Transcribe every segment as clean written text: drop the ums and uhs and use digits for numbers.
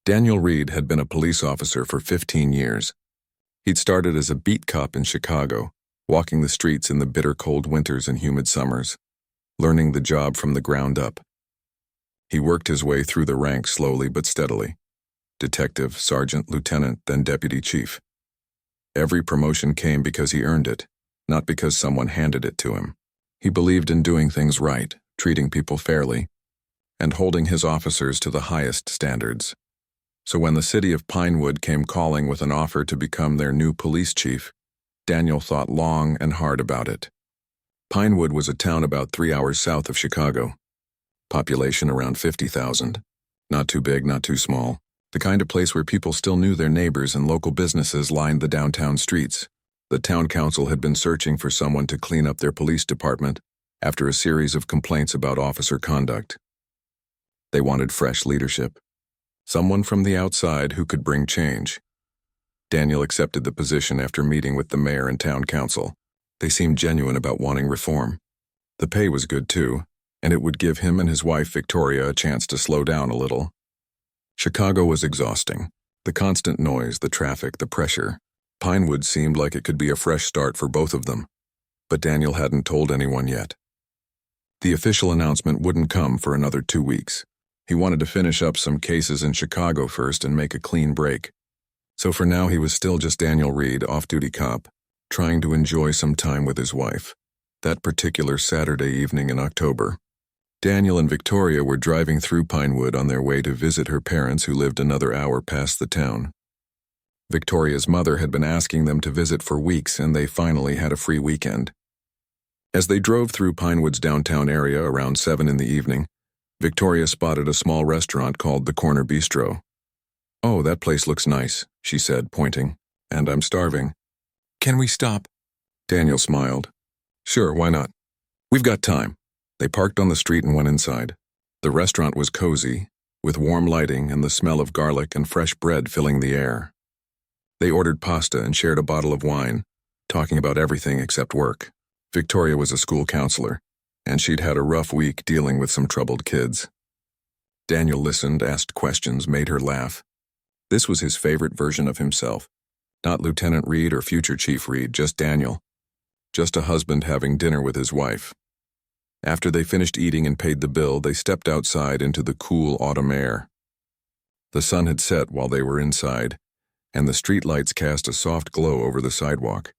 Daniel Reed had been a police officer for 15 years. He'd started as a beat cop in Chicago, walking the streets in the bitter cold winters and humid summers, learning the job from the ground up. He worked his way through the ranks slowly but steadily. Detective, sergeant, lieutenant, then deputy chief. Every promotion came because he earned it, not because someone handed it to him. He believed in doing things right, treating people fairly, and holding his officers to the highest standards. So when the city of Pinewood came calling with an offer to become their new police chief, Daniel thought long and hard about it. Pinewood was a town about 3 hours south of Chicago. Population around 50,000. Not too big, not too small. The kind of place where people still knew their neighbors and local businesses lined the downtown streets. The town council had been searching for someone to clean up their police department after a series of complaints about officer conduct. They wanted fresh leadership. Someone from the outside who could bring change. Daniel accepted the position after meeting with the mayor and town council. They seemed genuine about wanting reform. The pay was good too, and it would give him and his wife Victoria a chance to slow down a little. Chicago was exhausting. The constant noise, the traffic, the pressure. Pinewood seemed like it could be a fresh start for both of them, but Daniel hadn't told anyone yet. The official announcement wouldn't come for another 2 weeks. He wanted to finish up some cases in Chicago first and make a clean break. So for now he was still just Daniel Reed, off-duty cop, trying to enjoy some time with his wife. That particular Saturday evening in October, Daniel and Victoria were driving through Pinewood on their way to visit her parents who lived another hour past the town. Victoria's mother had been asking them to visit for weeks, and they finally had a free weekend. As they drove through Pinewood's downtown area around 7 in the evening, Victoria spotted a small restaurant called the Corner Bistro. "Oh, that place looks nice," she said, pointing. "And I'm starving." "Can we stop?" Daniel smiled. "Sure, why not? We've got time." They parked on the street and went inside. The restaurant was cozy, with warm lighting and the smell of garlic and fresh bread filling the air. They ordered pasta and shared a bottle of wine, talking about everything except work. Victoria was a school counselor, and she'd had a rough week dealing with some troubled kids. Daniel listened, asked questions, made her laugh. This was his favorite version of himself. Not Lieutenant Reed or future Chief Reed, just Daniel. Just a husband having dinner with his wife. After they finished eating and paid the bill, they stepped outside into the cool autumn air. The sun had set while they were inside, and the streetlights cast a soft glow over the sidewalk.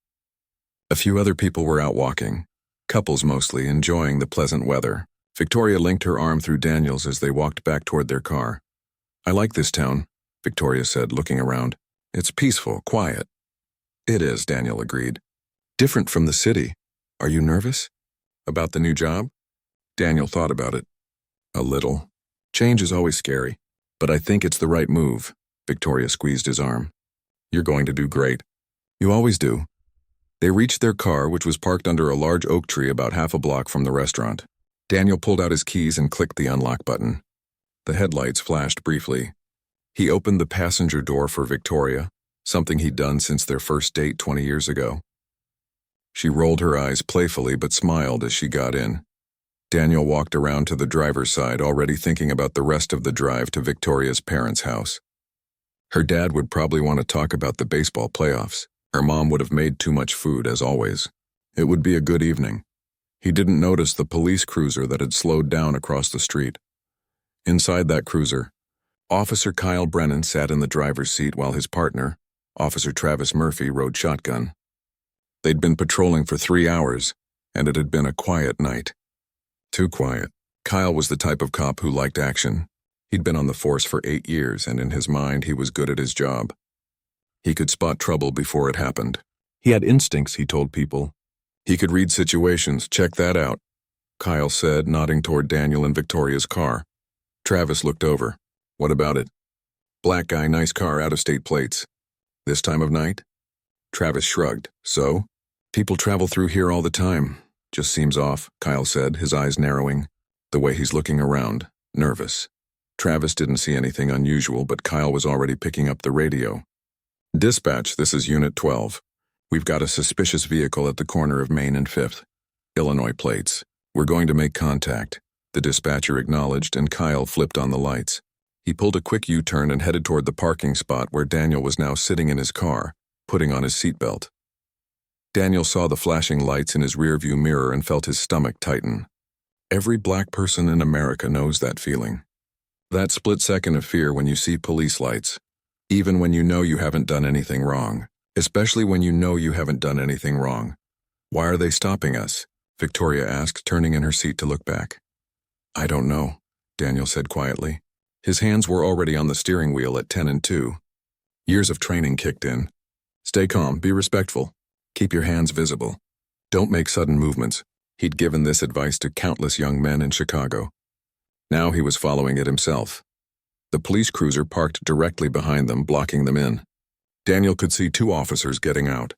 A few other people were out walking, couples mostly, enjoying the pleasant weather. Victoria linked her arm through Daniel's as they walked back toward their car. "I like this town," Victoria said, looking around. "It's peaceful, quiet." "It is," Daniel agreed. "Different from the city. Are you nervous? About the new job?" Daniel thought about it. "A little. Change is always scary, but I think it's the right move." Victoria squeezed his arm. "You're going to do great. You always do." They reached their car, which was parked under a large oak tree about half a block from the restaurant. Daniel pulled out his keys and clicked the unlock button. The headlights flashed briefly. He opened the passenger door for Victoria, something he'd done since their first date 20 years ago. She rolled her eyes playfully but smiled as she got in. Daniel walked around to the driver's side, already thinking about the rest of the drive to Victoria's parents' house. Her dad would probably want to talk about the baseball playoffs. Her mom would have made too much food, as always. It would be a good evening. He didn't notice the police cruiser that had slowed down across the street. Inside that cruiser, Officer Kyle Brennan sat in the driver's seat while his partner, Officer Travis Murphy, rode shotgun. They'd been patrolling for 3 hours, and it had been a quiet night. Too quiet. Kyle was the type of cop who liked action. He'd been on the force for 8 years, and in his mind he was good at his job. He could spot trouble before it happened. He had instincts, he told people. He could read situations, check that out, Kyle said, nodding toward Daniel and Victoria's car. Travis looked over. "What about it?" "Black guy, nice car, out-of-state plates." "This time of night?" Travis shrugged. "So? People travel through here all the time. Just seems off," Kyle said, his eyes narrowing. The way he's looking around, nervous. Travis didn't see anything unusual, but Kyle was already picking up the radio. "Dispatch, this is Unit 12. We've got a suspicious vehicle at the corner of Main and 5th. Illinois plates. We're going to make contact." The dispatcher acknowledged, and Kyle flipped on the lights. He pulled a quick U-turn and headed toward the parking spot where Daniel was now sitting in his car, putting on his seatbelt. Daniel saw the flashing lights in his rearview mirror and felt his stomach tighten. Every black person in America knows that feeling. That split second of fear when you see police lights, even when you know you haven't done anything wrong, especially when you know you haven't done anything wrong. "Why are they stopping us?" Victoria asked, turning in her seat to look back. "I don't know," Daniel said quietly. His hands were already on the steering wheel at 10 and 2. Years of training kicked in. "Stay calm, be respectful. Keep your hands visible. Don't make sudden movements." He'd given this advice to countless young men in Chicago. Now he was following it himself. The police cruiser parked directly behind them, blocking them in. Daniel could see 2 officers getting out.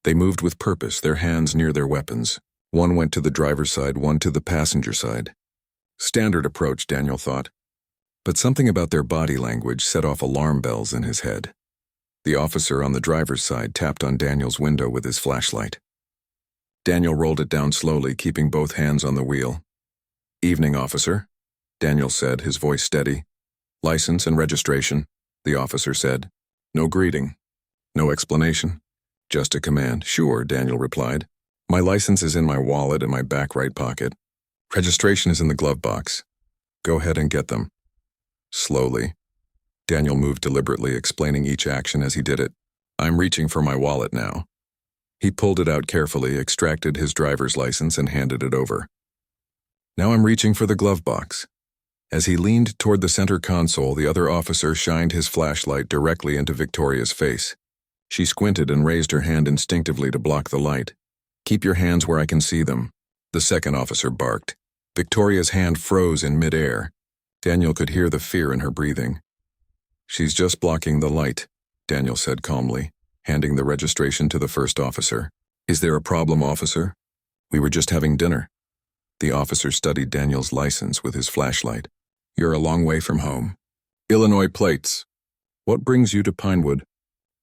They moved with purpose, their hands near their weapons. One went to the driver's side, one to the passenger side. Standard approach, Daniel thought. But something about their body language set off alarm bells in his head. The officer on the driver's side tapped on Daniel's window with his flashlight. Daniel rolled it down slowly, keeping both hands on the wheel. "Evening, officer," Daniel said, his voice steady. "License and registration," the officer said. No greeting. No explanation. Just a command. "Sure," Daniel replied. "My license is in my wallet in my back right pocket. Registration is in the glove box. Go ahead and get them." Slowly, Daniel moved deliberately, explaining each action as he did it. "I'm reaching for my wallet now." He pulled it out carefully, extracted his driver's license, and handed it over. "Now I'm reaching for the glove box." As he leaned toward the center console, the other officer shined his flashlight directly into Victoria's face. She squinted and raised her hand instinctively to block the light. "Keep your hands where I can see them," the second officer barked. Victoria's hand froze in midair. Daniel could hear the fear in her breathing. "She's just blocking the light," Daniel said calmly, handing the registration to the first officer. "Is there a problem, officer?" "We were just having dinner." The officer studied Daniel's license with his flashlight. "You're a long way from home." "Illinois plates." "What brings you to Pinewood?"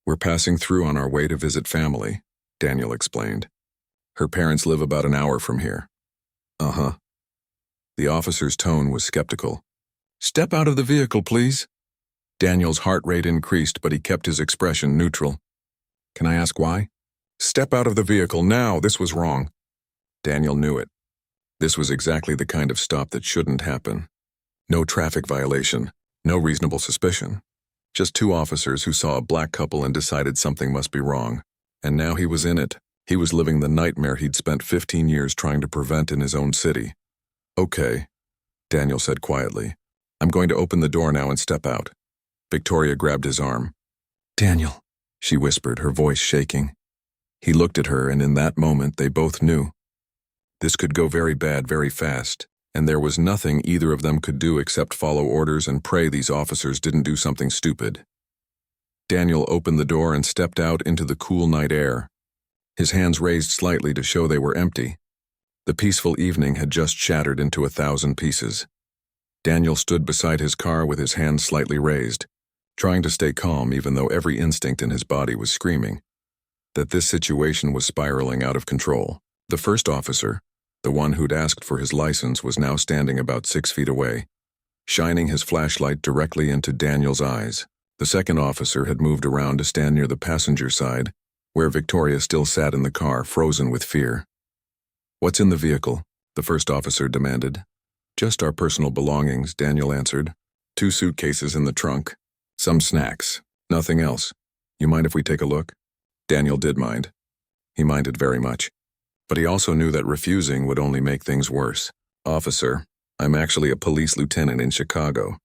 "We're passing through on our way to visit family," Daniel explained. "Her parents live about an hour from here." "Uh-huh." The officer's tone was skeptical. "Step out of the vehicle, please." Daniel's heart rate increased, but he kept his expression neutral. "Can I ask why?" "Step out of the vehicle now, this was wrong." Daniel knew it. This was exactly the kind of stop that shouldn't happen. No traffic violation, no reasonable suspicion. Just 2 officers who saw a black couple and decided something must be wrong. And now he was in it. He was living the nightmare he'd spent 15 years trying to prevent in his own city. "Okay," Daniel said quietly. "I'm going to open the door now and step out." Victoria grabbed his arm. "Daniel," she whispered, her voice shaking. He looked at her, and in that moment they both knew. This could go very bad very fast, and there was nothing either of them could do except follow orders and pray these officers didn't do something stupid. Daniel opened the door and stepped out into the cool night air. His hands raised slightly to show they were empty. The peaceful evening had just shattered into 1,000 pieces. Daniel stood beside his car with his hands slightly raised, trying to stay calm even though every instinct in his body was screaming that this situation was spiraling out of control. The first officer, the one who'd asked for his license, was now standing about 6 feet away, shining his flashlight directly into Daniel's eyes. The second officer had moved around to stand near the passenger side, where Victoria still sat in the car, frozen with fear. "What's in the vehicle?" the first officer demanded. "Just our personal belongings," Daniel answered. 2 suitcases in the trunk. Some snacks. Nothing else. You mind if we take a look?" Daniel did mind. He minded very much. But he also knew that refusing would only make things worse. "Officer, I'm actually a police lieutenant in Chicago.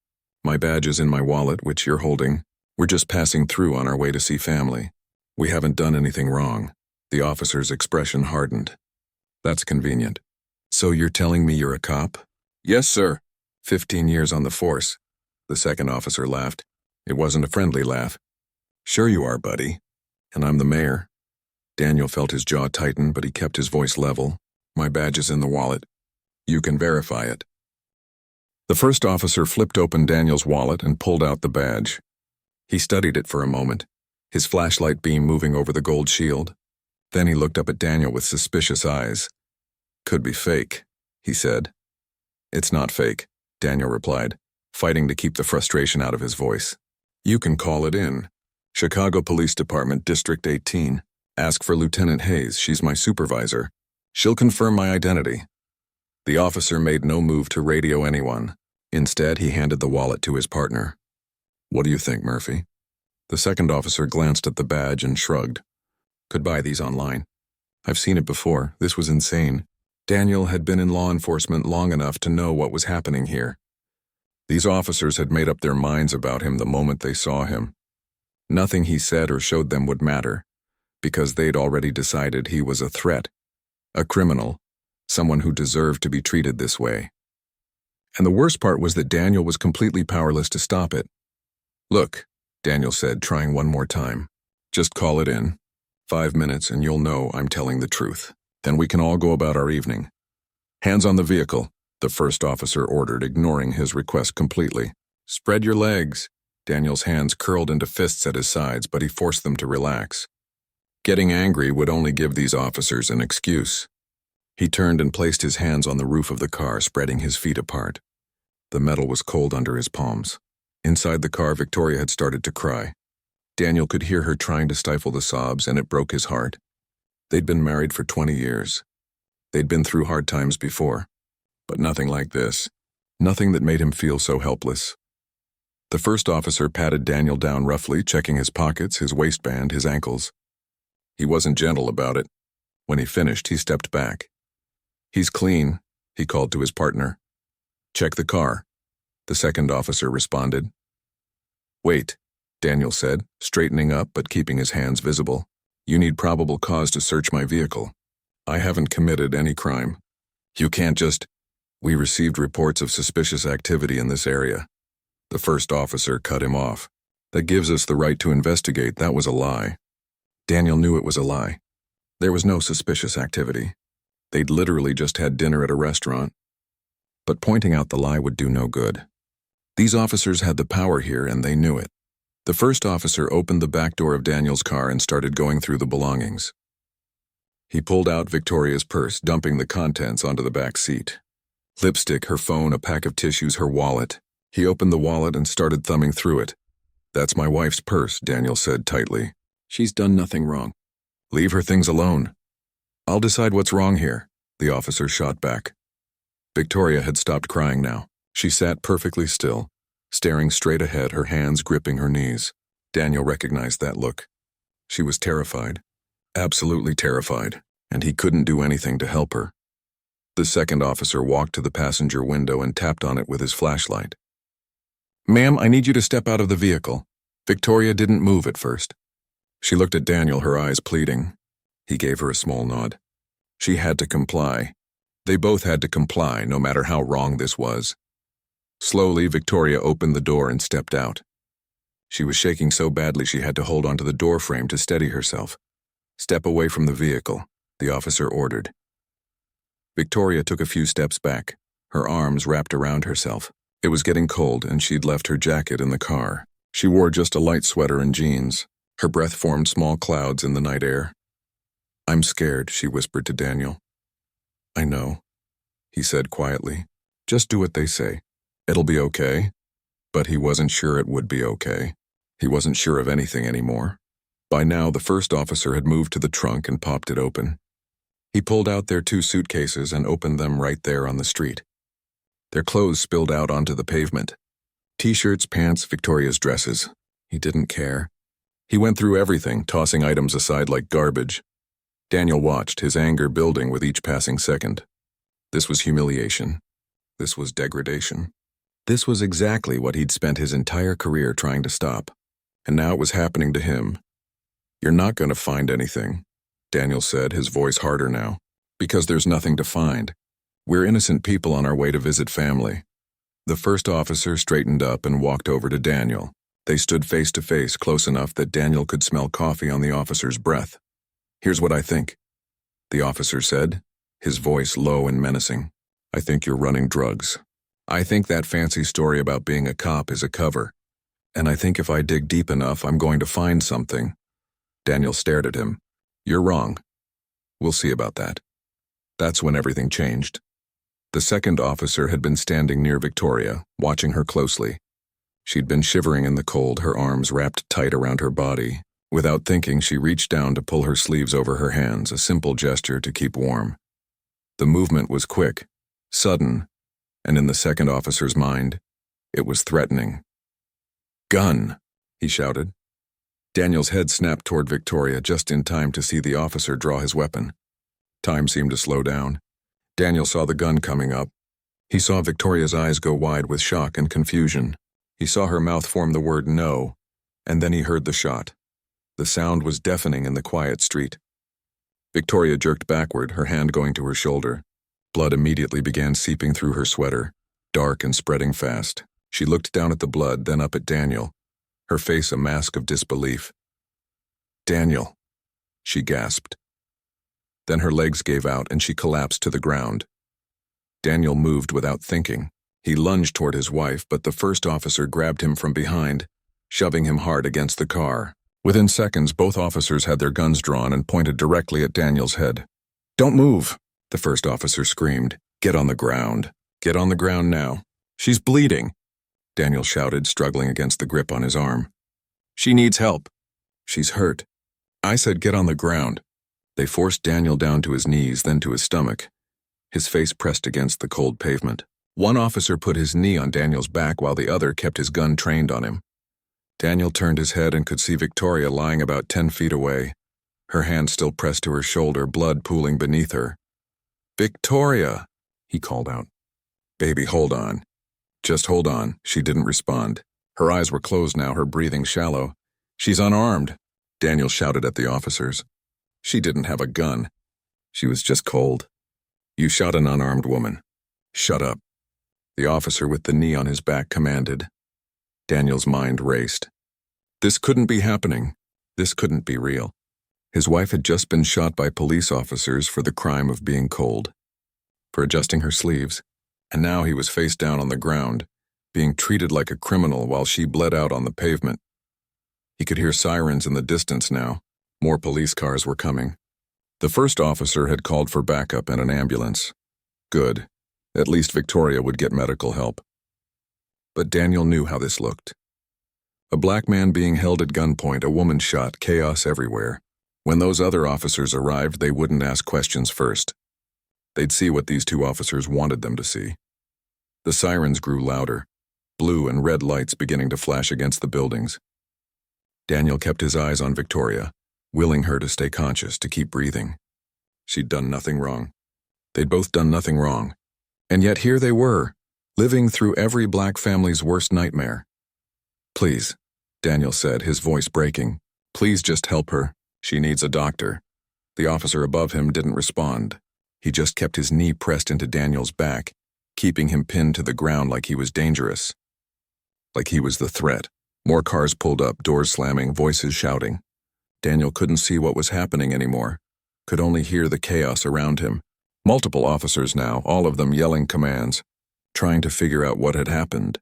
My badge is in my wallet, which you're holding. We're just passing through on our way to see family. We haven't done anything wrong." The officer's expression hardened. "That's convenient. So you're telling me you're a cop?" "Yes, sir." 15 years on the force." The second officer laughed. It wasn't a friendly laugh. "Sure you are, buddy. And I'm the mayor." Daniel felt his jaw tighten, but he kept his voice level. "My badge is in the wallet. You can verify it." The first officer flipped open Daniel's wallet and pulled out the badge. He studied it for a moment, his flashlight beam moving over the gold shield. Then he looked up at Daniel with suspicious eyes. "Could be fake," he said. "It's not fake," Daniel replied. fighting to keep the frustration out of his voice. "You can call it in. Chicago Police Department, District 18. Ask for Lieutenant Hayes, she's my supervisor. She'll confirm my identity." The officer made no move to radio anyone. Instead, he handed the wallet to his partner. "What do you think, Murphy?" The second officer glanced at the badge and shrugged. "Could buy these online. I've seen it before. This was insane." Daniel had been in law enforcement long enough to know what was happening here. These officers had made up their minds about him the moment they saw him. Nothing he said or showed them would matter, because they'd already decided he was a threat, a criminal, someone who deserved to be treated this way. And the worst part was that Daniel was completely powerless to stop it. "Look," Daniel said, trying one more time. "Just call it in. 5 minutes and you'll know I'm telling the truth. Then we can all go about our evening." "Hands on the vehicle," the first officer ordered, ignoring his request completely. "Spread your legs." Daniel's hands curled into fists at his sides, but he forced them to relax. Getting angry would only give these officers an excuse. He turned and placed his hands on the roof of the car, spreading his feet apart. The metal was cold under his palms. Inside the car, Victoria had started to cry. Daniel could hear her trying to stifle the sobs, and it broke his heart. They'd been married for 20 years. They'd been through hard times before, but nothing like this. Nothing that made him feel so helpless. The first officer patted Daniel down roughly, checking his pockets, his waistband, his ankles. He wasn't gentle about it. When he finished, he stepped back. "He's clean," he called to his partner. "Check the car," the second officer responded. "Wait," Daniel said, straightening up but keeping his hands visible. "You need probable cause to search my vehicle. I haven't committed any crime. You can't just—" "We received reports of suspicious activity in this area." The first officer cut him off. "That gives us the right to investigate. That was a lie." Daniel knew it was a lie. There was no suspicious activity. They'd literally just had dinner at a restaurant. But pointing out the lie would do no good. These officers had the power here, and they knew it. The first officer opened the back door of Daniel's car and started going through the belongings. He pulled out Victoria's purse, dumping the contents onto the back seat. Lipstick, her phone, a pack of tissues, her wallet. He opened the wallet and started thumbing through it. "That's my wife's purse," Daniel said tightly. "She's done nothing wrong. Leave her things alone." "I'll decide what's wrong here," the officer shot back. Victoria had stopped crying now. She sat perfectly still, staring straight ahead, her hands gripping her knees. Daniel recognized that look. She was terrified, absolutely terrified, and he couldn't do anything to help her. The second officer walked to the passenger window and tapped on it with his flashlight. "Ma'am, I need you to step out of the vehicle." Victoria didn't move at first. She looked at Daniel, her eyes pleading. He gave her a small nod. She had to comply. They both had to comply, no matter how wrong this was. Slowly, Victoria opened the door and stepped out. She was shaking so badly she had to hold onto the door frame to steady herself. "Step away from the vehicle," the officer ordered. Victoria took a few steps back, her arms wrapped around herself. It was getting cold, and she'd left her jacket in the car. She wore just a light sweater and jeans. Her breath formed small clouds in the night air. "I'm scared," she whispered to Daniel. "I know," he said quietly. "Just do what they say. It'll be okay." But he wasn't sure it would be okay. He wasn't sure of anything anymore. By now, the first officer had moved to the trunk and popped it open. He pulled out their 2 suitcases and opened them right there on the street. Their clothes spilled out onto the pavement. T-shirts, pants, Victoria's dresses. He didn't care. He went through everything, tossing items aside like garbage. Daniel watched, his anger building with each passing second. This was humiliation. This was degradation. This was exactly what he'd spent his entire career trying to stop. And now it was happening to him. "You're not going to find anything," Daniel said, his voice harder now. "Because there's nothing to find. We're innocent people on our way to visit family." The first officer straightened up and walked over to Daniel. They stood face to face, close enough that Daniel could smell coffee on the officer's breath. "Here's what I think," the officer said, his voice low and menacing. "I think you're running drugs. I think that fancy story about being a cop is a cover. And I think if I dig deep enough, I'm going to find something." Daniel stared at him. "You're wrong. We'll see about that." That's when everything changed. The second officer had been standing near Victoria, watching her closely. She'd been shivering in the cold, her arms wrapped tight around her body. Without thinking, she reached down to pull her sleeves over her hands, a simple gesture to keep warm. The movement was quick, sudden, and in the second officer's mind, it was threatening. "Gun!" he shouted. Daniel's head snapped toward Victoria just in time to see the officer draw his weapon. Time seemed to slow down. Daniel saw the gun coming up. He saw Victoria's eyes go wide with shock and confusion. He saw her mouth form the word no, and then he heard the shot. The sound was deafening in the quiet street. Victoria jerked backward, her hand going to her shoulder. Blood immediately began seeping through her sweater, dark and spreading fast. She looked down at the blood, then up at Daniel, her face a mask of disbelief. "Daniel," she gasped. Then her legs gave out and she collapsed to the ground. Daniel moved without thinking. He lunged toward his wife, but the first officer grabbed him from behind, shoving him hard against the car. Within seconds, both officers had their guns drawn and pointed directly at Daniel's head. "Don't move," the first officer screamed. "Get on the ground. Get on the ground now. She's bleeding," Daniel shouted, struggling against the grip on his arm. "She needs help. She's hurt." "I said get on the ground." They forced Daniel down to his knees, then to his stomach, his face pressed against the cold pavement. One officer put his knee on Daniel's back while the other kept his gun trained on him. Daniel turned his head and could see Victoria lying about 10 feet away, her hand still pressed to her shoulder, blood pooling beneath her. "Victoria," he called out. "Baby, hold on. Just hold on." She didn't respond. Her eyes were closed now, her breathing shallow. "She's unarmed," Daniel shouted at the officers. "She didn't have a gun. She was just cold. You shot an unarmed woman. Shut up," the officer with the knee on his back commanded. Daniel's mind raced. This couldn't be happening. This couldn't be real. His wife had just been shot by police officers for the crime of being cold, for adjusting her sleeves, and now he was face down on the ground, being treated like a criminal while she bled out on the pavement. He could hear sirens in the distance now. More police cars were coming. The first officer had called for backup and an ambulance. Good. At least Victoria would get medical help. But Daniel knew how this looked. A black man being held at gunpoint, a woman shot, chaos everywhere. When those other officers arrived, they wouldn't ask questions first. They'd see what these two officers wanted them to see. The sirens grew louder, blue and red lights beginning to flash against the buildings. Daniel kept his eyes on Victoria, willing her to stay conscious, to keep breathing. She'd done nothing wrong. They'd both done nothing wrong. And yet here they were, living through every black family's worst nightmare. "Please," Daniel said, his voice breaking. "Please just help her. She needs a doctor." The officer above him didn't respond. He just kept his knee pressed into Daniel's back, keeping him pinned to the ground like he was dangerous. Like he was the threat. More cars pulled up, doors slamming, voices shouting. Daniel couldn't see what was happening anymore, could only hear the chaos around him. Multiple officers now, all of them yelling commands, trying to figure out what had happened.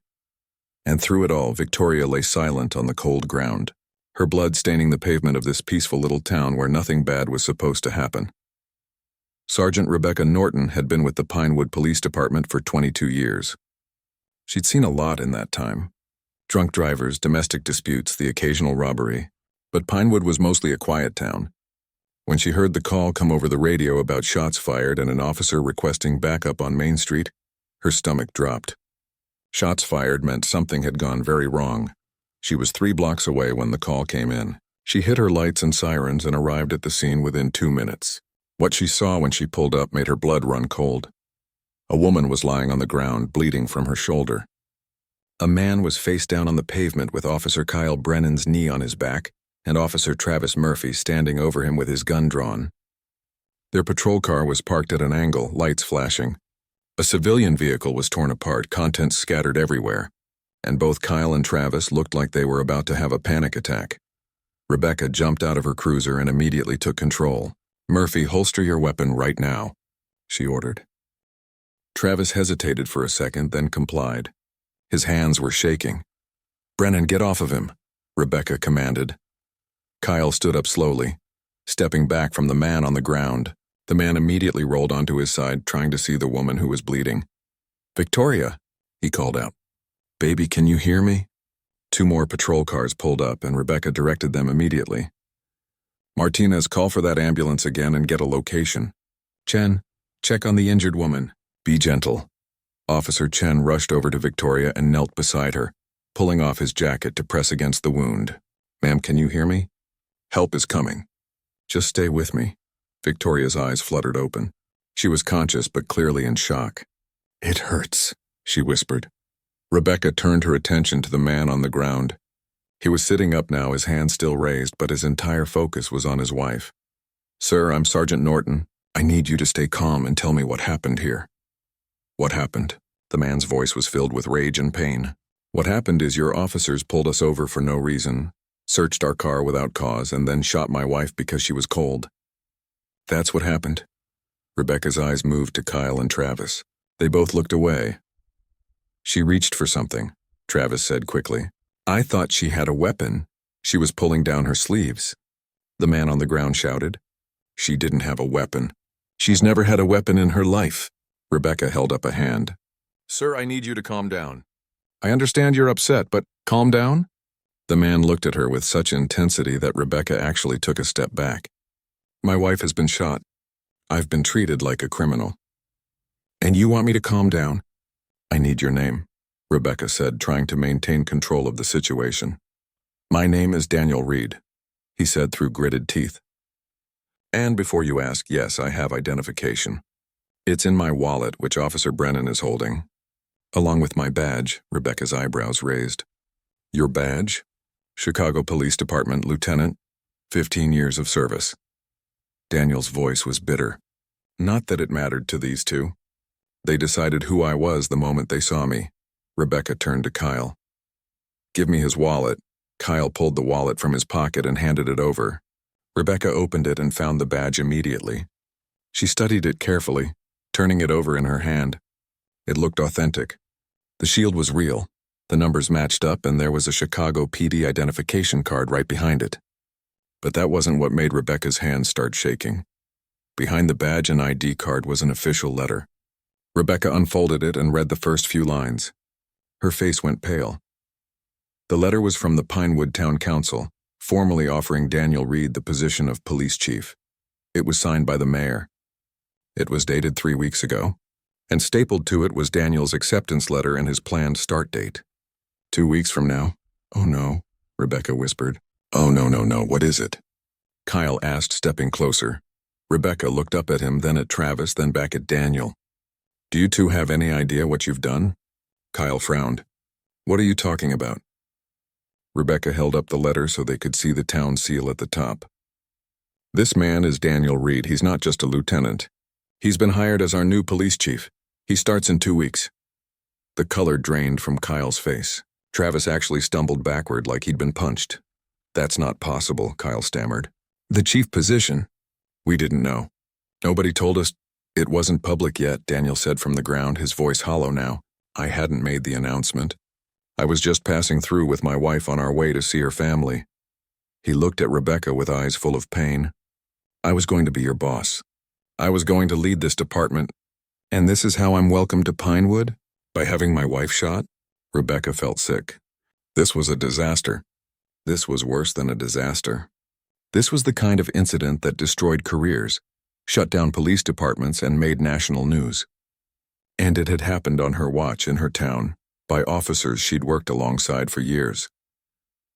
And through it all, Victoria lay silent on the cold ground, her blood staining the pavement of this peaceful little town where nothing bad was supposed to happen. Sergeant Rebecca Norton had been with the Pinewood Police Department for 22 years. She'd seen a lot in that time. Drunk drivers, domestic disputes, the occasional robbery. But Pinewood was mostly a quiet town. When she heard the call come over the radio about shots fired and an officer requesting backup on Main Street, her stomach dropped. Shots fired meant something had gone very wrong. She was 3 blocks away when the call came in. She hit her lights and sirens and arrived at the scene within 2 minutes. What she saw when she pulled up made her blood run cold. A woman was lying on the ground, bleeding from her shoulder. A man was face down on the pavement with Officer Kyle Brennan's knee on his back and Officer Travis Murphy standing over him with his gun drawn. Their patrol car was parked at an angle, lights flashing. A civilian vehicle was torn apart, contents scattered everywhere, and both Kyle and Travis looked like they were about to have a panic attack. Rebecca jumped out of her cruiser and immediately took control. "Murphy, holster your weapon right now," she ordered. Travis hesitated for a second, then complied. His hands were shaking. "Brennan, get off of him," Rebecca commanded. Kyle stood up slowly, stepping back from the man on the ground. The man immediately rolled onto his side, trying to see the woman who was bleeding. "Victoria," he called out. "Baby, can you hear me?" Two more patrol cars pulled up, and Rebecca directed them immediately. "Martinez, call for that ambulance again and get a location. Chen, check on the injured woman. Be gentle." Officer Chen rushed over to Victoria and knelt beside her, pulling off his jacket to press against the wound. "Ma'am, can you hear me? Help is coming. Just stay with me." Victoria's eyes fluttered open. She was conscious but clearly in shock. "It hurts," she whispered. Rebecca turned her attention to the man on the ground. He was sitting up now, his hand still raised, but his entire focus was on his wife. "Sir, I'm Sergeant Norton. I need you to stay calm and tell me what happened here." "What happened?" The man's voice was filled with rage and pain. "What happened is your officers pulled us over for no reason, searched our car without cause, and then shot my wife because she was cold." "That's what happened." Rebecca's eyes moved to Kyle and Travis. They both looked away. "She reached for something," Travis said quickly. "I thought she had a weapon. She was pulling down her sleeves." The man on the ground shouted. "She didn't have a weapon. She's never had a weapon in her life." Rebecca held up a hand. "Sir, I need you to calm down. I understand you're upset, but calm down?" The man looked at her with such intensity that Rebecca actually took a step back. "My wife has been shot. I've been treated like a criminal. And you want me to calm down?" "I need your name," Rebecca said, trying to maintain control of the situation. "My name is Daniel Reed," he said through gritted teeth. "And before you ask, yes, I have identification. It's in my wallet, which Officer Brennan is holding. Along with my badge," Rebecca's eyebrows raised. "Your badge?" "Chicago Police Department, Lieutenant, 15 years of service." Daniel's voice was bitter. Not that it mattered to these two. They decided who I was the moment they saw me. Rebecca turned to Kyle. "Give me his wallet." Kyle pulled the wallet from his pocket and handed it over. Rebecca opened it and found the badge immediately. She studied it carefully, turning it over in her hand. It looked authentic. The shield was real. The numbers matched up, and there was a Chicago PD identification card right behind it. But that wasn't what made Rebecca's hands start shaking. Behind the badge and ID card was an official letter. Rebecca unfolded it and read the first few lines. Her face went pale. The letter was from the Pinewood Town Council, formally offering Daniel Reed the position of police chief. It was signed by the mayor. It was dated 3 weeks ago, and stapled to it was Daniel's acceptance letter and his planned start date. 2 weeks from now. "Oh no," Rebecca whispered. "Oh no, what is it?" Kyle asked, stepping closer. Rebecca looked up at him, then at Travis, then back at Daniel. "Do you two have any idea what you've done?" Kyle frowned. "What are you talking about?" Rebecca held up the letter so they could see the town seal at the top. "This man is Daniel Reed. He's not just a lieutenant. He's been hired as our new police chief. He starts in 2 weeks." The color drained from Kyle's face. Travis actually stumbled backward like he'd been punched. "That's not possible," Kyle stammered. "The chief position? We didn't know. Nobody told us." "It wasn't public yet," Daniel said from the ground, his voice hollow now. "I hadn't made the announcement. I was just passing through with my wife on our way to see her family." He looked at Rebecca with eyes full of pain. "I was going to be your boss. I was going to lead this department. And this is how I'm welcome to Pinewood? By having my wife shot?" Rebecca felt sick. This was a disaster. This was worse than a disaster. This was the kind of incident that destroyed careers, shut down police departments, and made national news. And it had happened on her watch in her town, by officers she'd worked alongside for years.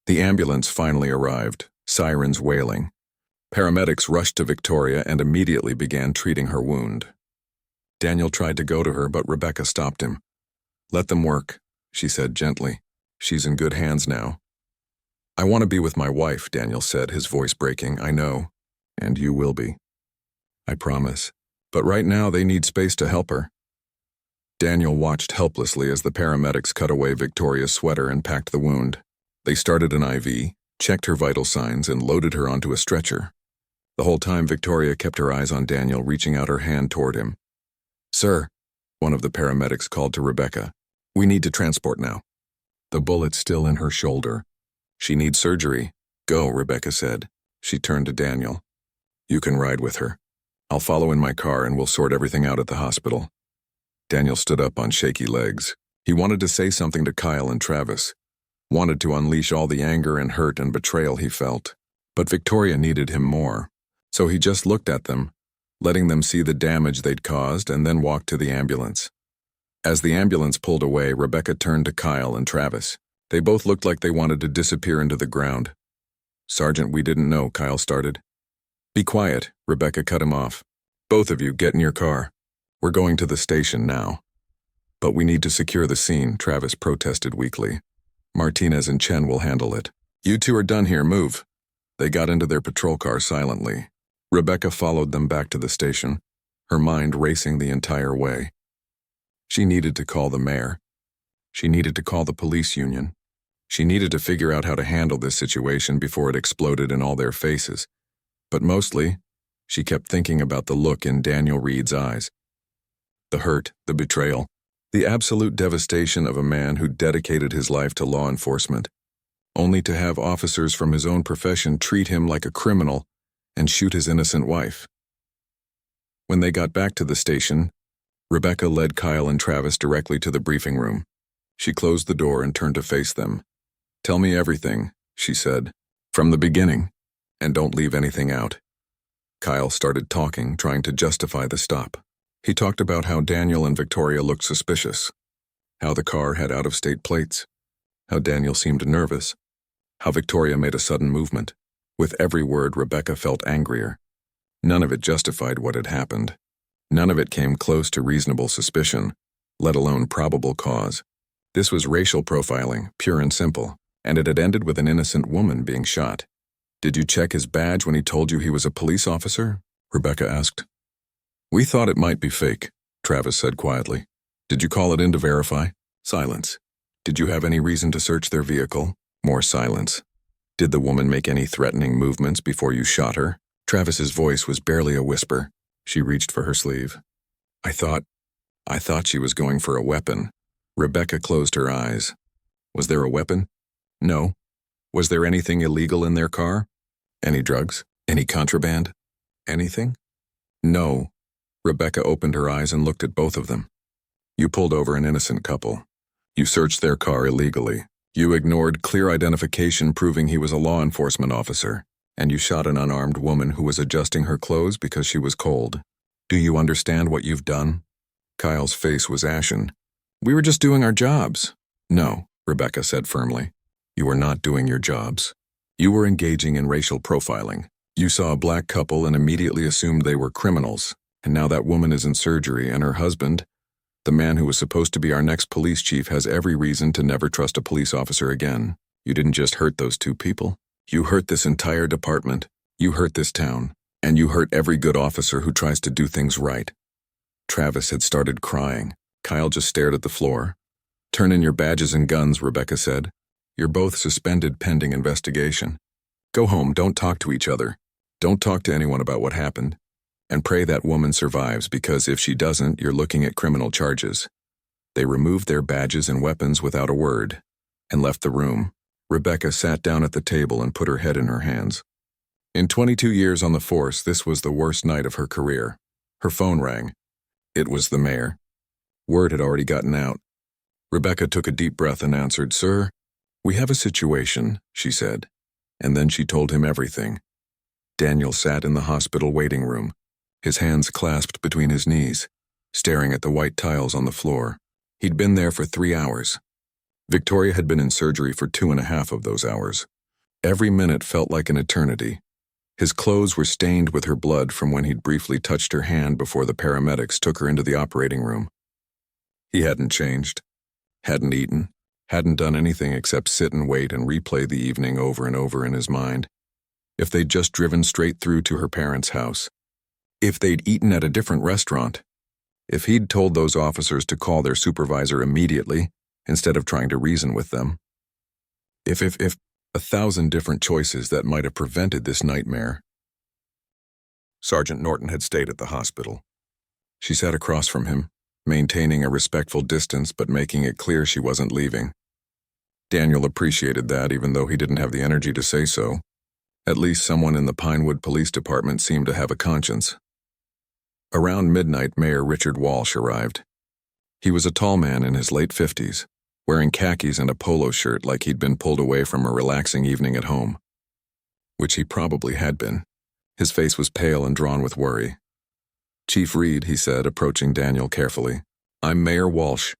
The ambulance finally arrived, sirens wailing. Paramedics rushed to Victoria and immediately began treating her wound. Daniel tried to go to her, but Rebecca stopped him. "Let them work," she said gently. "She's in good hands now." "I want to be with my wife," Daniel said, his voice breaking. "I know. And you will be. I promise. But right now they need space to help her." Daniel watched helplessly as the paramedics cut away Victoria's sweater and packed the wound. They started an IV, checked her vital signs, and loaded her onto a stretcher. The whole time Victoria kept her eyes on Daniel, reaching out her hand toward him. "Sir," one of the paramedics called to Rebecca, "we need to transport now." The bullet's still in her shoulder. "She needs surgery." "Go," Rebecca said. She turned to Daniel. "You can ride with her." I'll follow in my car and we'll sort everything out at the hospital. Daniel stood up on shaky legs. He wanted to say something to Kyle and Travis, wanted to unleash all the anger and hurt and betrayal he felt. But Victoria needed him more. So he just looked at them, letting them see the damage they'd caused, and then walked to the ambulance. As the ambulance pulled away, Rebecca turned to Kyle and Travis. They both looked like they wanted to disappear into the ground. "Sergeant, we didn't know," Kyle started. "Be quiet," Rebecca cut him off. "Both of you, get in your car. We're going to the station now." "But we need to secure the scene," Travis protested weakly. "Martinez and Chen will handle it. You two are done here, move." They got into their patrol car silently. Rebecca followed them back to the station, her mind racing the entire way. She needed to call the mayor. She needed to call the police union. She needed to figure out how to handle this situation before it exploded in all their faces. But mostly, she kept thinking about the look in Daniel Reed's eyes. The hurt, the betrayal, the absolute devastation of a man who dedicated his life to law enforcement, only to have officers from his own profession treat him like a criminal and shoot his innocent wife. When they got back to the station, Rebecca led Kyle and Travis directly to the briefing room. She closed the door and turned to face them. "Tell me everything," she said, "from the beginning, and don't leave anything out." Kyle started talking, trying to justify the stop. He talked about how Daniel and Victoria looked suspicious, how the car had out-of-state plates, how Daniel seemed nervous, how Victoria made a sudden movement. With every word, Rebecca felt angrier. None of it justified what had happened. None of it came close to reasonable suspicion, let alone probable cause. This was racial profiling, pure and simple, and it had ended with an innocent woman being shot. "Did you check his badge when he told you he was a police officer?" Rebecca asked. "We thought it might be fake," Travis said quietly. "Did you call it in to verify?" Silence. "Did you have any reason to search their vehicle?" More silence. "Did the woman make any threatening movements before you shot her?" Travis's voice was barely a whisper. She reached for her sleeve. I thought she was going for a weapon." Rebecca closed her eyes. "Was there a weapon?" "No." "Was there anything illegal in their car? Any drugs? Any contraband? Anything?" "No." Rebecca opened her eyes and looked at both of them. "You pulled over an innocent couple. You searched their car illegally. You ignored clear identification proving he was a law enforcement officer, and you shot an unarmed woman who was adjusting her clothes because she was cold. Do you understand what you've done?" Kyle's face was ashen. "We were just doing our jobs." "No," Rebecca said firmly. "You were not doing your jobs. You were engaging in racial profiling. You saw a black couple and immediately assumed they were criminals, and now that woman is in surgery and her husband, the man who was supposed to be our next police chief, has every reason to never trust a police officer again. You didn't just hurt those two people. You hurt this entire department. You hurt this town. And you hurt every good officer who tries to do things right." Travis had started crying. Kyle just stared at the floor. "Turn in your badges and guns," Rebecca said. "You're both suspended pending investigation. Go home, don't talk to each other. Don't talk to anyone about what happened. And pray that woman survives, because if she doesn't, you're looking at criminal charges." They removed their badges and weapons without a word, and left the room. Rebecca sat down at the table and put her head in her hands. In 22 years on the force, this was the worst night of her career. Her phone rang. It was the mayor. Word had already gotten out. Rebecca took a deep breath and answered, "Sir, we have a situation," she said. And then she told him everything. Daniel sat in the hospital waiting room, his hands clasped between his knees, staring at the white tiles on the floor. He'd been there for 3 hours. Victoria had been in surgery for 2.5 of those hours. Every minute felt like an eternity. His clothes were stained with her blood from when he'd briefly touched her hand before the paramedics took her into the operating room. He hadn't changed, hadn't eaten, hadn't done anything except sit and wait and replay the evening over and over in his mind. If they'd just driven straight through to her parents' house. If they'd eaten at a different restaurant. If he'd told those officers to call their supervisor immediately, instead of trying to reason with them. If 1,000 different choices that might have prevented this nightmare. Sergeant Norton had stayed at the hospital. She sat across from him, maintaining a respectful distance but making it clear she wasn't leaving. Daniel appreciated that, even though he didn't have the energy to say so. At least someone in the Pinewood Police Department seemed to have a conscience. Around midnight, Mayor Richard Walsh arrived. He was a tall man in his late 50s, wearing khakis and a polo shirt like he'd been pulled away from a relaxing evening at home. Which he probably had been. His face was pale and drawn with worry. "Chief Reed," he said, approaching Daniel carefully. "I'm Mayor Walsh.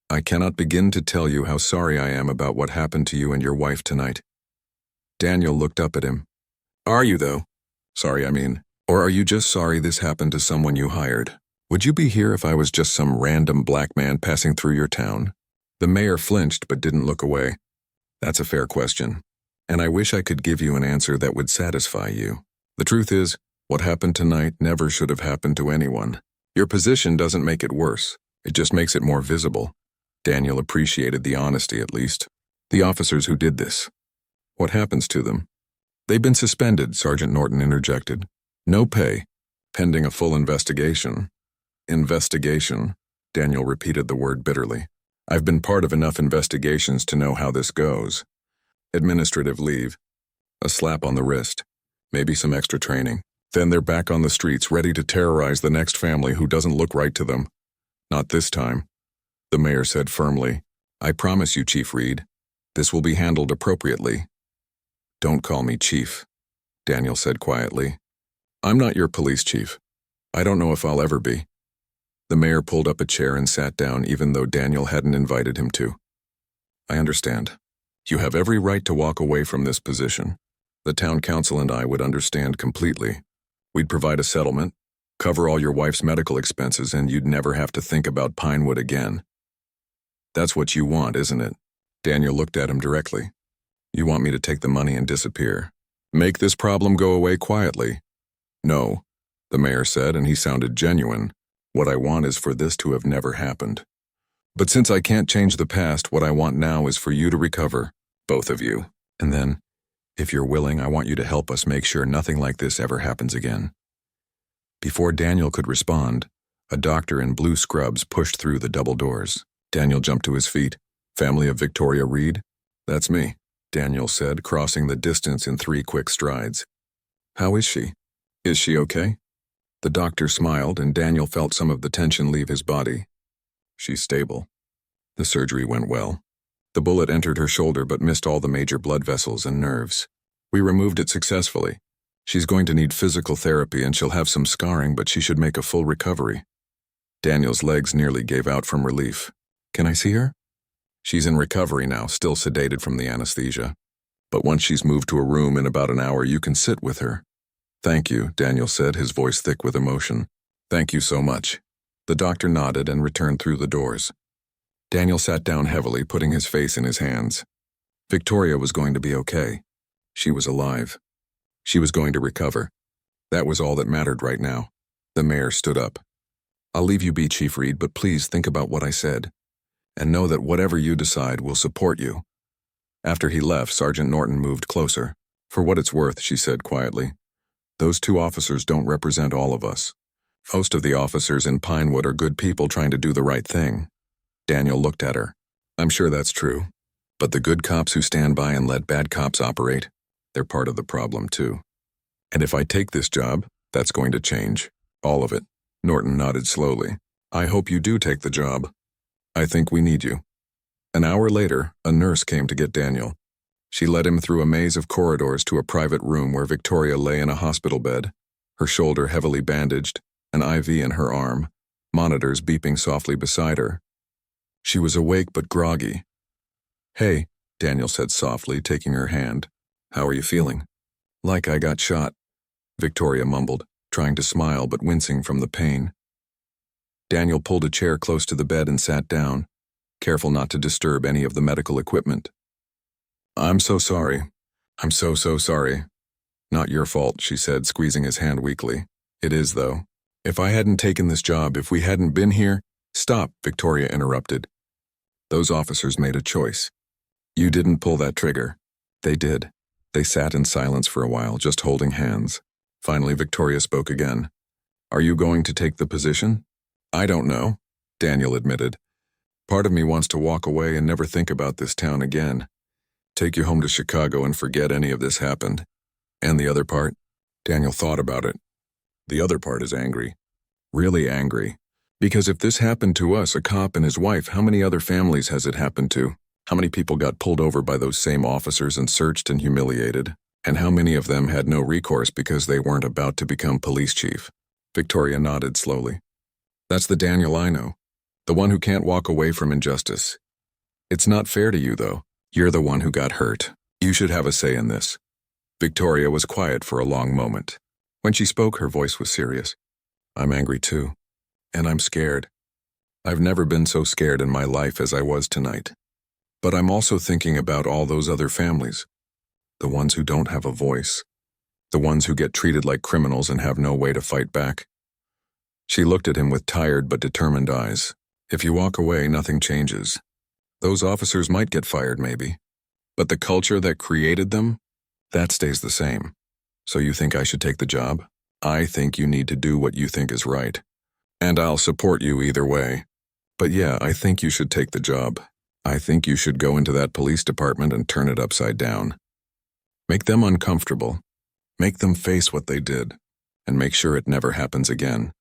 I cannot begin to tell you how sorry I am about what happened to you and your wife tonight." Daniel looked up at him. "Are you, though? Sorry, I mean. Or are you just sorry this happened to someone you hired? Would you be here if I was just some random black man passing through your town?" The mayor flinched but didn't look away. "That's a fair question, and I wish I could give you an answer that would satisfy you. The truth is, what happened tonight never should have happened to anyone. Your position doesn't make it worse. It just makes it more visible." Daniel appreciated the honesty at least. "The officers who did this. What happens to them?" "They've been suspended," Sergeant Norton interjected. "No pay, pending a full investigation." "Investigation," Daniel repeated the word bitterly. "I've been part of enough investigations to know how this goes. Administrative leave, a slap on the wrist, maybe some extra training. Then they're back on the streets ready to terrorize the next family who doesn't look right to them. Not this time," the mayor said firmly. "I promise you, Chief Reed, this will be handled appropriately." "Don't call me Chief," Daniel said quietly. "I'm not your police chief. I don't know if I'll ever be." The mayor pulled up a chair and sat down even though Daniel hadn't invited him to. "I understand. You have every right to walk away from this position. The town council and I would understand completely. We'd provide a settlement, cover all your wife's medical expenses, and you'd never have to think about Pinewood again. That's what you want, isn't it?" Daniel looked at him directly. "You want me to take the money and disappear? Make this problem go away quietly?" "No," the mayor said, and he sounded genuine. "What I want is for this to have never happened. But since I can't change the past, what I want now is for you to recover, both of you. And then, if you're willing, I want you to help us make sure nothing like this ever happens again." Before Daniel could respond, a doctor in blue scrubs pushed through the double doors. Daniel jumped to his feet. "Family of Victoria Reed?" "That's me," Daniel said, crossing the distance in 3 quick strides. "How is she? Is she okay?" The doctor smiled, and Daniel felt some of the tension leave his body. "She's stable. The surgery went well. The bullet entered her shoulder but missed all the major blood vessels and nerves. We removed it successfully. She's going to need physical therapy and she'll have some scarring, but she should make a full recovery." Daniel's legs nearly gave out from relief. "Can I see her?" "She's in recovery now, still sedated from the anesthesia. But once she's moved to a room in about an hour, you can sit with her." "Thank you," Daniel said, his voice thick with emotion. "Thank you so much." The doctor nodded and returned through the doors. Daniel sat down heavily, putting his face in his hands. Victoria was going to be okay. She was alive. She was going to recover. That was all that mattered right now. The mayor stood up. "I'll leave you be, Chief Reed, but please think about what I said. And know that whatever you decide, we'll support you." After he left, Sergeant Norton moved closer. "For what it's worth," she said quietly, "those 2 officers don't represent all of us. Most of the officers in Pinewood are good people trying to do the right thing." Daniel looked at her. "I'm sure that's true. But the good cops who stand by and let bad cops operate, they're part of the problem too. And if I take this job, that's going to change. All of it." Norton nodded slowly. "I hope you do take the job. I think we need you." An hour later, a nurse came to get Daniel. She led him through a maze of corridors to a private room where Victoria lay in a hospital bed, her shoulder heavily bandaged, an IV in her arm, monitors beeping softly beside her. She was awake but groggy. "Hey," Daniel said softly, taking her hand. "How are you feeling?" "Like I got shot," Victoria mumbled, trying to smile but wincing from the pain. Daniel pulled a chair close to the bed and sat down, careful not to disturb any of the medical equipment. "I'm so sorry. I'm so sorry." "Not your fault," she said, squeezing his hand weakly. "It is, though. If I hadn't taken this job, if we hadn't been here—" "Stop," Victoria interrupted. "Those officers made a choice. You didn't pull that trigger. They did." They sat in silence for a while, just holding hands. Finally, Victoria spoke again. "Are you going to take the position?" "I don't know," Daniel admitted. "Part of me wants to walk away and never think about this town again. Take you home to Chicago and forget any of this happened. And the other part?" Daniel thought about it. "The other part is angry. really angry. Because if this happened to us, a cop and his wife, how many other families has it happened to? How many people got pulled over by those same officers and searched and humiliated? And how many of them had no recourse because they weren't about to become police chief? Victoria nodded slowly. That's the Daniel I know. The one who can't walk away from injustice. It's not fair to you, though. You're the one who got hurt. You should have a say in this. Victoria was quiet for a long moment. When she spoke, her voice was serious. I'm angry too. And I'm scared. I've never been so scared in my life as I was tonight. But I'm also thinking about all those other families. The ones who don't have a voice. The ones who get treated like criminals and have no way to fight back. She looked at him with tired but determined eyes. If you walk away, nothing changes. Those officers might get fired, maybe. But the culture that created them, that stays the same. So you think I should take the job? I think you need to do what you think is right. And I'll support you either way. But yeah, I think you should take the job. I think you should go into that police department and turn it upside down. Make them uncomfortable. Make them face what they did. And make sure it never happens again.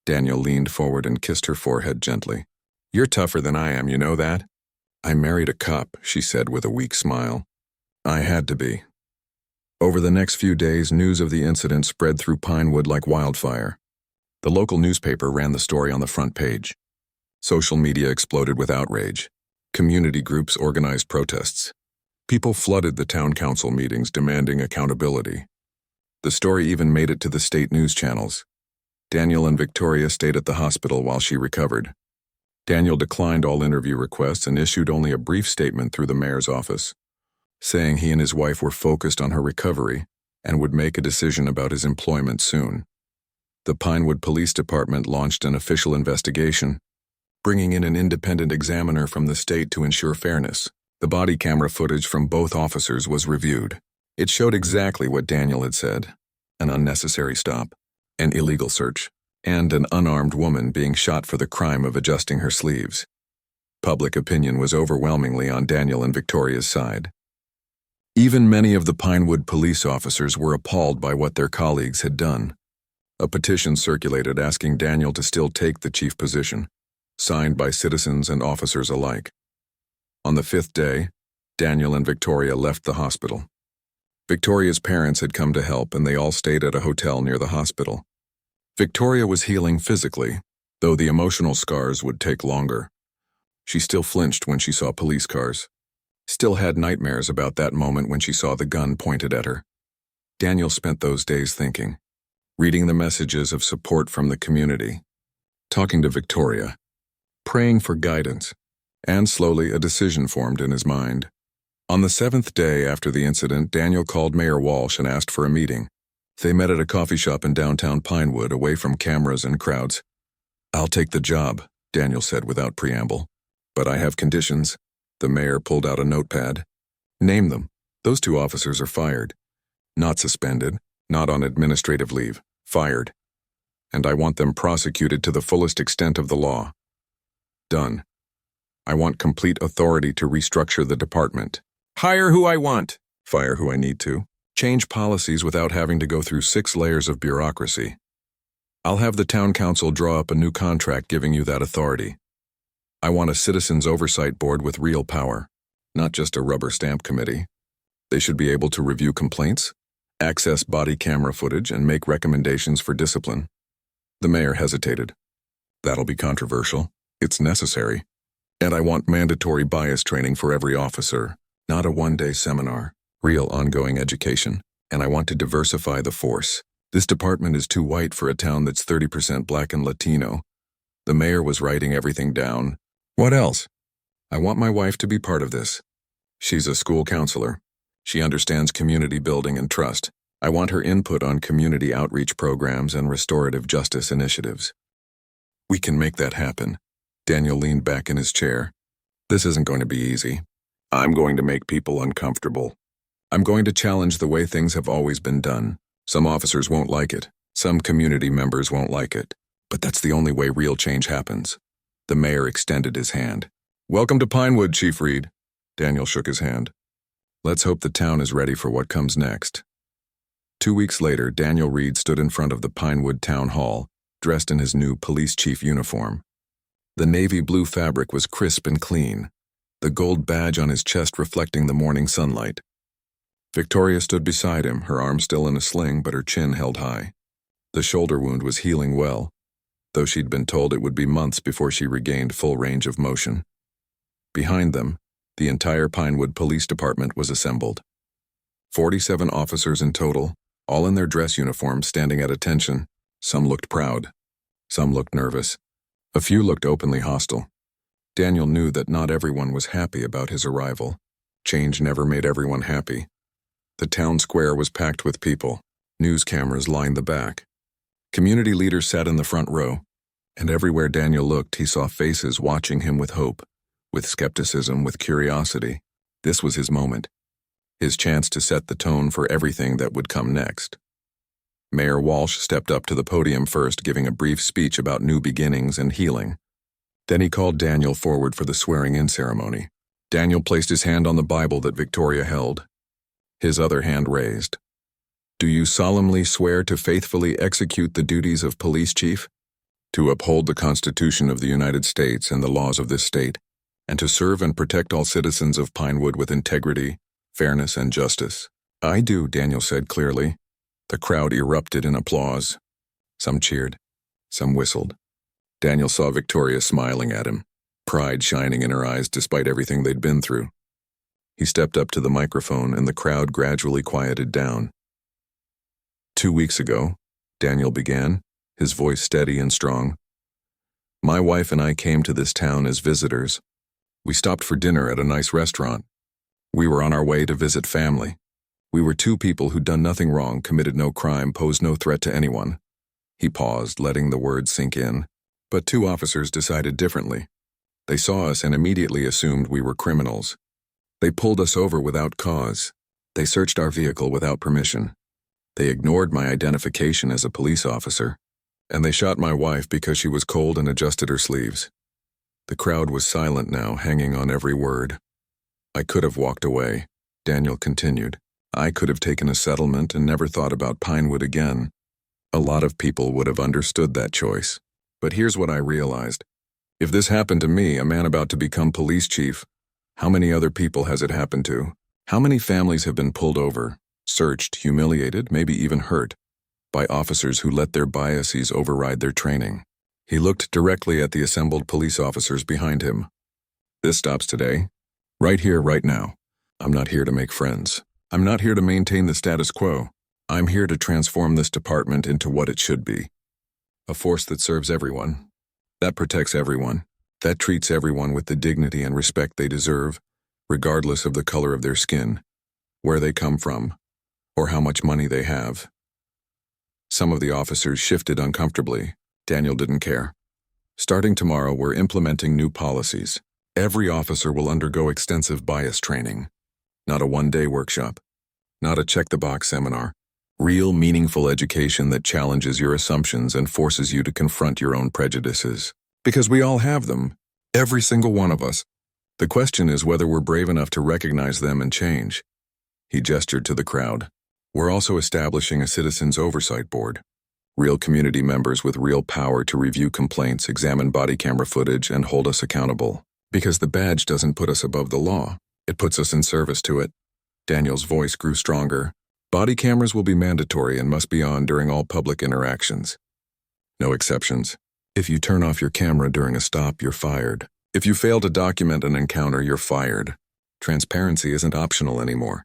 Daniel leaned forward and kissed her forehead gently. You're tougher than I am, you know that? I married a cop, she said with a weak smile. I had to be. Over the next few days, news of the incident spread through Pinewood like wildfire. The local newspaper ran the story on the front page. Social media exploded with outrage. Community groups organized protests. People flooded the town council meetings demanding accountability. The story even made it to the state news channels. Daniel and Victoria stayed at the hospital while she recovered. Daniel declined all interview requests and issued only a brief statement through the mayor's office, saying he and his wife were focused on her recovery and would make a decision about his employment soon. The Pinewood Police Department launched an official investigation, bringing in an independent examiner from the state to ensure fairness. The body camera footage from both officers was reviewed. It showed exactly what Daniel had said: an unnecessary stop, an illegal search, and an unarmed woman being shot for the crime of adjusting her sleeves. Public opinion was overwhelmingly on Daniel and Victoria's side. Even many of the Pinewood police officers were appalled by what their colleagues had done. A petition circulated asking Daniel to still take the chief position, signed by citizens and officers alike. On the fifth day, Daniel and Victoria left the hospital. Victoria's parents had come to help, and they all stayed at a hotel near the hospital. Victoria was healing physically, though the emotional scars would take longer. She still flinched when she saw police cars. Still had nightmares about that moment when she saw the gun pointed at her. Daniel spent those days thinking, reading the messages of support from the community, talking to Victoria, praying for guidance, and slowly a decision formed in his mind. On the seventh day after the incident, Daniel called Mayor Walsh and asked for a meeting. They met at a coffee shop in downtown Pinewood, away from cameras and crowds. I'll take the job, Daniel said without preamble. But I have conditions. The mayor pulled out a notepad. Name them. Those two officers are fired. Not suspended, not on administrative leave. Fired. And I want them prosecuted to the fullest extent of the law. Done. I want complete authority to restructure the department. Hire who I want. Fire who I need to. Change policies without having to go through 6 layers of bureaucracy. I'll have the town council draw up a new contract giving you that authority. I want a citizens' oversight board with real power, not just a rubber stamp committee. They should be able to review complaints, access body camera footage, and make recommendations for discipline. The mayor hesitated. That'll be controversial. It's necessary. And I want mandatory bias training for every officer, not a one-day seminar, real ongoing education. And I want to diversify the force. This department is too white for a town that's 30% Black and Latino. The mayor was writing everything down. What else? I want my wife to be part of this. She's a school counselor. She understands community building and trust. I want her input on community outreach programs and restorative justice initiatives. We can make that happen. Daniel leaned back in his chair. This isn't going to be easy. I'm going to make people uncomfortable. I'm going to challenge the way things have always been done. Some officers won't like it. Some community members won't like it. But that's the only way real change happens. The mayor extended his hand. Welcome to Pinewood, Chief Reed. Daniel shook his hand. Let's hope the town is ready for what comes next. 2 weeks later, Daniel Reed stood in front of the Pinewood Town Hall, dressed in his new police chief uniform. The navy blue fabric was crisp and clean, the gold badge on his chest reflecting the morning sunlight. Victoria stood beside him, her arm still in a sling but her chin held high. The shoulder wound was healing well, though she'd been told it would be months before she regained full range of motion. Behind them, the entire Pinewood Police Department was assembled. 47 officers in total, all in their dress uniforms standing at attention. Some looked proud. Some looked nervous. A few looked openly hostile. Daniel knew that not everyone was happy about his arrival. Change never made everyone happy. The town square was packed with people. News cameras lined the back. Community leaders sat in the front row, and everywhere Daniel looked, he saw faces watching him with hope, with skepticism, with curiosity. This was his moment, his chance to set the tone for everything that would come next. Mayor Walsh stepped up to the podium first, giving a brief speech about new beginnings and healing. Then he called Daniel forward for the swearing-in ceremony. Daniel placed his hand on the Bible that Victoria held, his other hand raised. "Do you solemnly swear to faithfully execute the duties of police chief, to uphold the Constitution of the United States and the laws of this state, and to serve and protect all citizens of Pinewood with integrity, fairness, and justice?" "I do," Daniel said clearly. The crowd erupted in applause. Some cheered, some whistled. Daniel saw Victoria smiling at him, pride shining in her eyes despite everything they'd been through. He stepped up to the microphone and the crowd gradually quieted down. 2 weeks ago, Daniel began, his voice steady and strong. "My wife and I came to this town as visitors. We stopped for dinner at a nice restaurant. We were on our way to visit family. We were two people who'd done nothing wrong, committed no crime, posed no threat to anyone." He paused, letting the words sink in. But 2 officers decided differently. They saw us and immediately assumed we were criminals. They pulled us over without cause. They searched our vehicle without permission. They ignored my identification as a police officer. And they shot my wife because she was cold and adjusted her sleeves. The crowd was silent now, hanging on every word. "I could have walked away," Daniel continued. "I could have taken a settlement and never thought about Pinewood again. A lot of people would have understood that choice. But here's what I realized. If this happened to me, a man about to become police chief, how many other people has it happened to? How many families have been pulled over, searched, humiliated, maybe even hurt, by officers who let their biases override their training?" He looked directly at the assembled police officers behind him. "This stops today. Right here, right now. I'm not here to make friends. I'm not here to maintain the status quo. I'm here to transform this department into what it should be. A force that serves everyone, that protects everyone, that treats everyone with the dignity and respect they deserve, regardless of the color of their skin, where they come from, or how much money they have." Some of the officers shifted uncomfortably. Daniel didn't care. "Starting tomorrow, we're implementing new policies. Every officer will undergo extensive bias training. Not a one-day workshop. Not a check-the-box seminar. Real, meaningful education that challenges your assumptions and forces you to confront your own prejudices. Because we all have them. Every single one of us. The question is whether we're brave enough to recognize them and change." He gestured to the crowd. "We're also establishing a citizens' oversight board. Real community members with real power to review complaints, examine body camera footage, and hold us accountable. Because the badge doesn't put us above the law. It puts us in service to it." Daniel's voice grew stronger. "Body cameras will be mandatory and must be on during all public interactions. No exceptions. If you turn off your camera during a stop, you're fired. If you fail to document an encounter, you're fired. Transparency isn't optional anymore.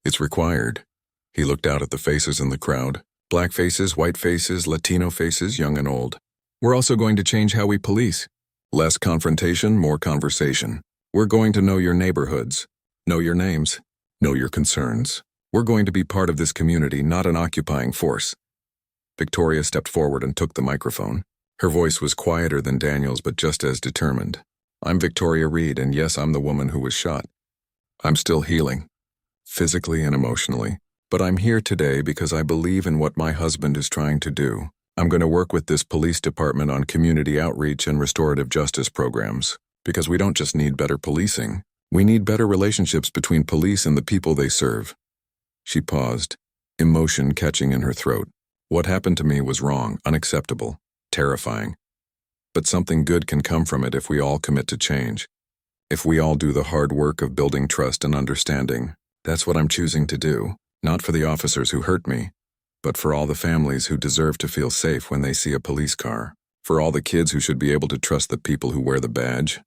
It's required." He looked out at the faces in the crowd. Black faces, white faces, Latino faces, young and old. "We're also going to change how we police. Less confrontation, more conversation. We're going to know your neighborhoods, know your names, know your concerns. We're going to be part of this community, not an occupying force." Victoria stepped forward and took the microphone. Her voice was quieter than Daniel's, but just as determined. "I'm Victoria Reed, and yes, I'm the woman who was shot. I'm still healing, physically and emotionally. But I'm here today because I believe in what my husband is trying to do. I'm going to work with this police department on community outreach and restorative justice programs. Because we don't just need better policing. We need better relationships between police and the people they serve." She paused, emotion catching in her throat. "What happened to me was wrong, unacceptable, terrifying. But something good can come from it if we all commit to change. If we all do the hard work of building trust and understanding. That's what I'm choosing to do, not for the officers who hurt me, but for all the families who deserve to feel safe when they see a police car. For all the kids who should be able to trust the people who wear the badge.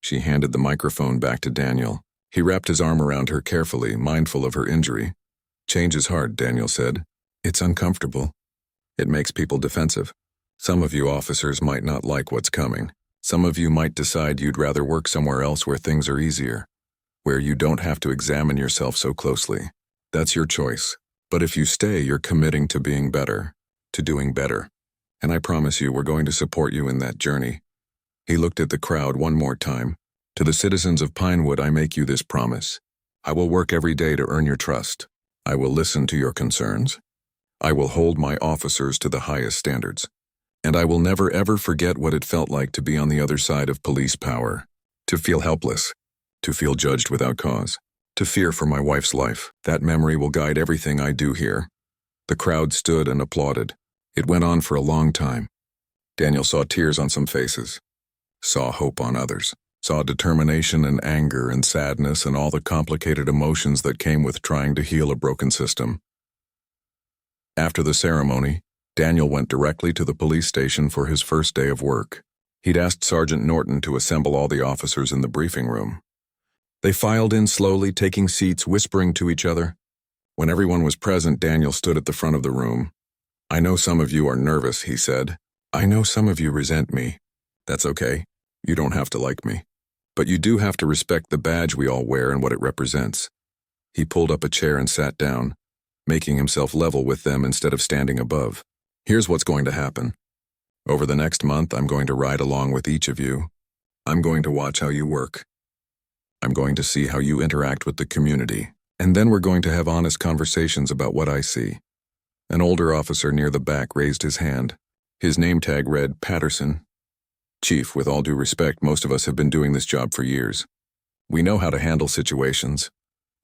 She handed the microphone back to Daniel. He wrapped his arm around her carefully, mindful of her injury. Change is hard, Daniel said. It's uncomfortable. It makes people defensive. Some of you officers might not like what's coming. Some of you might decide you'd rather work somewhere else where things are easier, where you don't have to examine yourself so closely. That's your choice. But if you stay, you're committing to being better, to doing better. And I promise you we're going to support you in that journey. He looked at the crowd one more time. To the citizens of Pinewood, I make you this promise. I will work every day to earn your trust. I will listen to your concerns. I will hold my officers to the highest standards. And I will never ever forget what it felt like to be on the other side of police power. To feel helpless. To feel judged without cause. To fear for my wife's life. That memory will guide everything I do here. The crowd stood and applauded. It went on for a long time. Daniel saw tears on some faces. Saw hope on others. Saw determination and anger and sadness and all the complicated emotions that came with trying to heal a broken system. After the ceremony, Daniel went directly to the police station for his first day of work. He'd asked Sergeant Norton to assemble all the officers in the briefing room. They filed in slowly, taking seats, whispering to each other. When everyone was present, Daniel stood at the front of the room. I know some of you are nervous, he said. I know some of you resent me. That's okay. You don't have to like me. But you do have to respect the badge we all wear and what it represents. He pulled up a chair and sat down, making himself level with them instead of standing above. Here's what's going to happen. Over the next month, I'm going to ride along with each of you. I'm going to watch how you work. I'm going to see how you interact with the community. And then we're going to have honest conversations about what I see. An older officer near the back raised his hand. His name tag read Patterson. Chief, with all due respect, most of us have been doing this job for years. We know how to handle situations.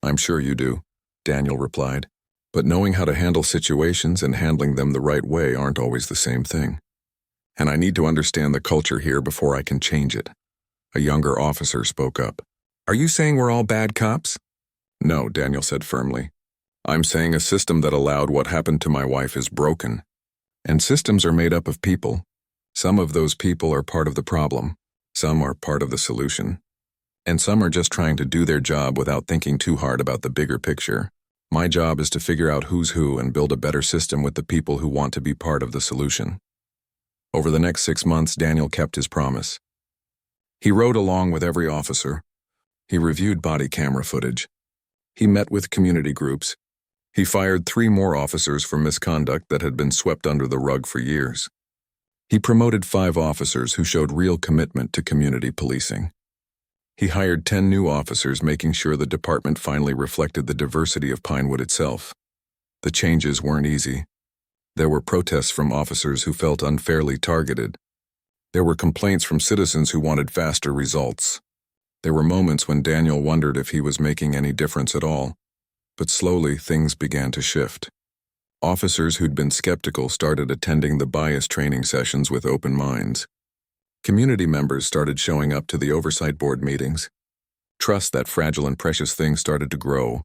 I'm sure you do, Daniel replied. But knowing how to handle situations and handling them the right way aren't always the same thing. And I need to understand the culture here before I can change it. A younger officer spoke up. Are you saying we're all bad cops? No, Daniel said firmly. I'm saying a system that allowed what happened to my wife is broken. And systems are made up of people. Some of those people are part of the problem. Some are part of the solution. And some are just trying to do their job without thinking too hard about the bigger picture. My job is to figure out who's who and build a better system with the people who want to be part of the solution. Over the next 6 months, Daniel kept his promise. He rode along with every officer. He reviewed body camera footage. He met with community groups. He fired 3 more officers for misconduct that had been swept under the rug for years. He promoted 5 officers who showed real commitment to community policing. He hired 10 new officers, making sure the department finally reflected the diversity of Pinewood itself. The changes weren't easy. There were protests from officers who felt unfairly targeted. There were complaints from citizens who wanted faster results. There were moments when Daniel wondered if he was making any difference at all. But slowly, things began to shift. Officers who'd been skeptical started attending the bias training sessions with open minds. Community members started showing up to the oversight board meetings. Trust, that fragile and precious thing, started to grow.